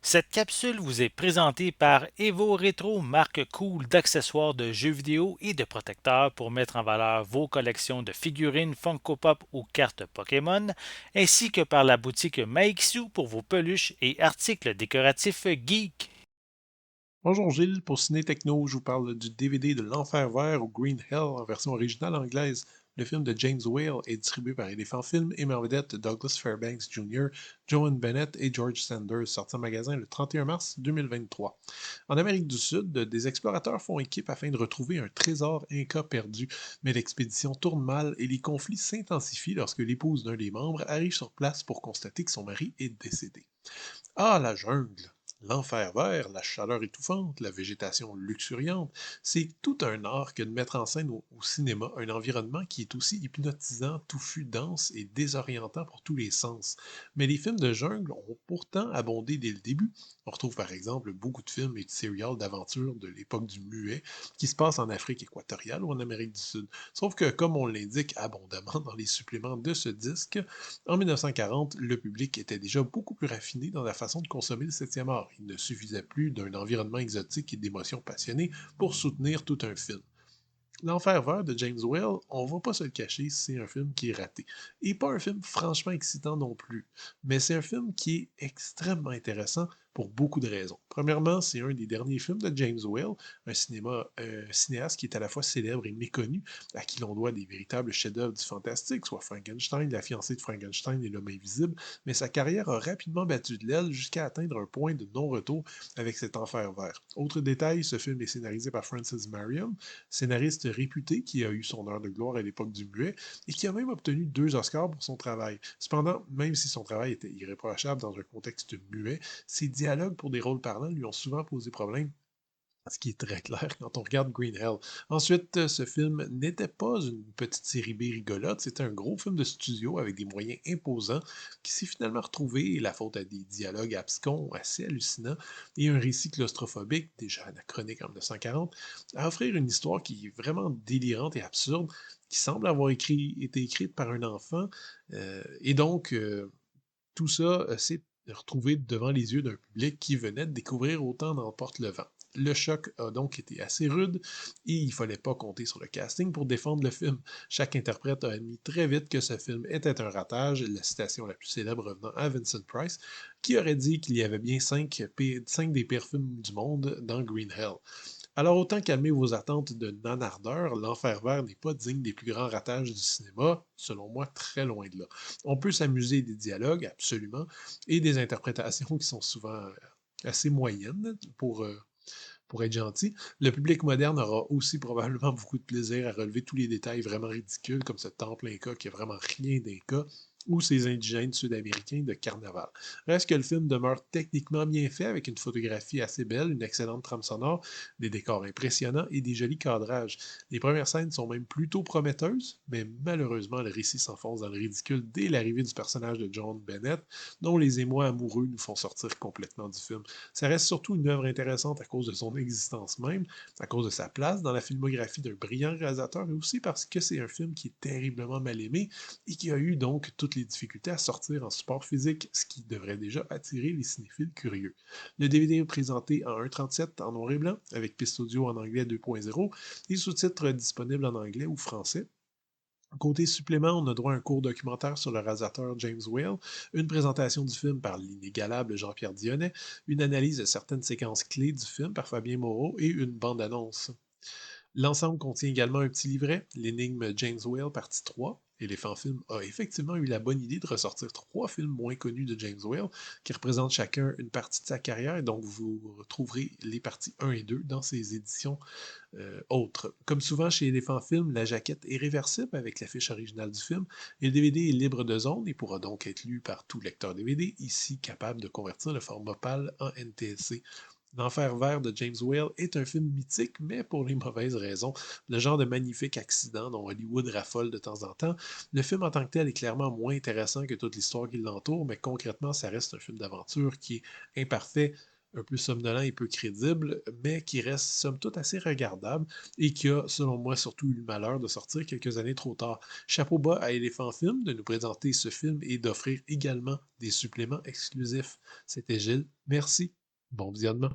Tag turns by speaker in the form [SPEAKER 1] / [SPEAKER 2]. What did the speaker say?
[SPEAKER 1] Cette capsule vous est présentée par Evo Retro, marque cool d'accessoires de jeux vidéo et de protecteurs pour mettre en valeur vos collections de figurines Funko Pop ou cartes Pokémon, ainsi que par la boutique Maixu pour vos peluches et articles décoratifs geek.
[SPEAKER 2] Bonjour Gilles, pour Ciné Techno, je vous parle du DVD de L'Enfer Vert ou Green Hell en version originale anglaise. Le film de James Whale est distribué par Elephant Film et met en vedette Douglas Fairbanks Jr., Joan Bennett et George Sanders, sorti en magasin le 31 mars 2023. En Amérique du Sud, des explorateurs font équipe afin de retrouver un trésor inca perdu, mais l'expédition tourne mal et les conflits s'intensifient lorsque l'épouse d'un des membres arrive sur place pour constater que son mari est décédé. Ah, la jungle! L'enfer vert, la chaleur étouffante, la végétation luxuriante, c'est tout un art que de mettre en scène au cinéma un environnement qui est aussi hypnotisant, touffu, dense et désorientant pour tous les sens. Mais les films de jungle ont pourtant abondé dès le début. On retrouve par exemple beaucoup de films et de serials d'aventure de l'époque du muet qui se passent en Afrique équatoriale ou en Amérique du Sud. Sauf que, comme on l'indique abondamment dans les suppléments de ce disque, en 1940, le public était déjà beaucoup plus raffiné dans la façon de consommer le septième art. Il ne suffisait plus d'un environnement exotique et d'émotions passionnées pour soutenir tout un film. L'Enfer vert de James Whale, on va pas se le cacher, c'est un film qui est raté. Et pas un film franchement excitant non plus. Mais c'est un film qui est extrêmement intéressant pour beaucoup de raisons. Premièrement, c'est un des derniers films de James Whale, un cinéaste qui est à la fois célèbre et méconnu, à qui l'on doit des véritables chefs-d'œuvre du fantastique, soit Frankenstein, La fiancée de Frankenstein et L'homme invisible, mais sa carrière a rapidement battu de l'aile jusqu'à atteindre un point de non-retour avec cet Enfer vert. Autre détail, ce film est scénarisé par Francis Marion, scénariste réputé qui a eu son heure de gloire à l'époque du muet et qui a même obtenu 2 Oscars pour son travail. Cependant, même si son travail était irréprochable dans un contexte muet, ses dialogues pour des rôles parlants lui ont souvent posé problème, ce qui est très clair quand on regarde Green Hell. Ensuite, ce film n'était pas une petite série B rigolote, c'était un gros film de studio avec des moyens imposants qui s'est finalement retrouvé, la faute à des dialogues abscons assez hallucinants et un récit claustrophobique, déjà anachronique en 1940, à offrir une histoire qui est vraiment délirante et absurde, qui semble avoir été écrite par un enfant, et donc tout ça s'est retrouvé devant les yeux d'un public qui venait de découvrir Autant n'emporte le vent. Le choc a donc été assez rude et il fallait pas compter sur le casting pour défendre le film. Chaque interprète a admis très vite que ce film était un ratage, la citation la plus célèbre revenant à Vincent Price, qui aurait dit qu'il y avait bien 5 des pires films du monde dans Green Hell. Alors autant calmer vos attentes de nanardeur, L'Enfer vert n'est pas digne des plus grands ratages du cinéma, selon moi très loin de là. On peut s'amuser des dialogues, absolument, et des interprétations qui sont souvent assez moyennes pour être gentil. Le public moderne aura aussi probablement beaucoup de plaisir à relever tous les détails vraiment ridicules, comme ce temple inca qui a vraiment rien d'inca, ou ces indigènes sud-américains de carnaval. Reste que le film demeure techniquement bien fait, avec une photographie assez belle, une excellente trame sonore, des décors impressionnants et des jolis cadrages. Les premières scènes sont même plutôt prometteuses, mais malheureusement le récit s'enfonce dans le ridicule dès l'arrivée du personnage de John Bennett, dont les émois amoureux nous font sortir complètement du film. Ça reste surtout une œuvre intéressante à cause de son existence même, à cause de sa place dans la filmographie d'un brillant réalisateur, et aussi parce que c'est un film qui est terriblement mal aimé et qui a eu donc toutes les difficultés à sortir en support physique, ce qui devrait déjà attirer les cinéphiles curieux. Le DVD est présenté en 1,37 en noir et blanc, avec piste audio en anglais 2.0 et sous-titres disponibles en anglais ou français. Côté supplément, on a droit à un court documentaire sur le réalisateur James Whale, une présentation du film par l'inégalable Jean-Pierre Dionnet, une analyse de certaines séquences clés du film par Fabien Moreau et une bande-annonce. L'ensemble contient également un petit livret, l'énigme James Whale, partie 3. Elephant Film a effectivement eu la bonne idée de ressortir 3 films moins connus de James Whale, qui représentent chacun une partie de sa carrière, et donc vous retrouverez les parties 1 et 2 dans ces éditions autres. Comme souvent chez Elephant Film, la jaquette est réversible avec l'affiche originale du film, et le DVD est libre de zone et pourra donc être lu par tout lecteur DVD, ici capable de convertir le format PAL en NTSC. L'Enfer vert de James Whale est un film mythique, mais pour les mauvaises raisons. Le genre de magnifique accident dont Hollywood raffole de temps en temps. Le film en tant que tel est clairement moins intéressant que toute l'histoire qui l'entoure, mais concrètement, ça reste un film d'aventure qui est imparfait, un peu somnolent et peu crédible, mais qui reste somme toute assez regardable et qui a, selon moi, surtout eu le malheur de sortir quelques années trop tard. Chapeau bas à Elephant Film de nous présenter ce film et d'offrir également des suppléments exclusifs. C'était Gilles, merci. Bon visionnement.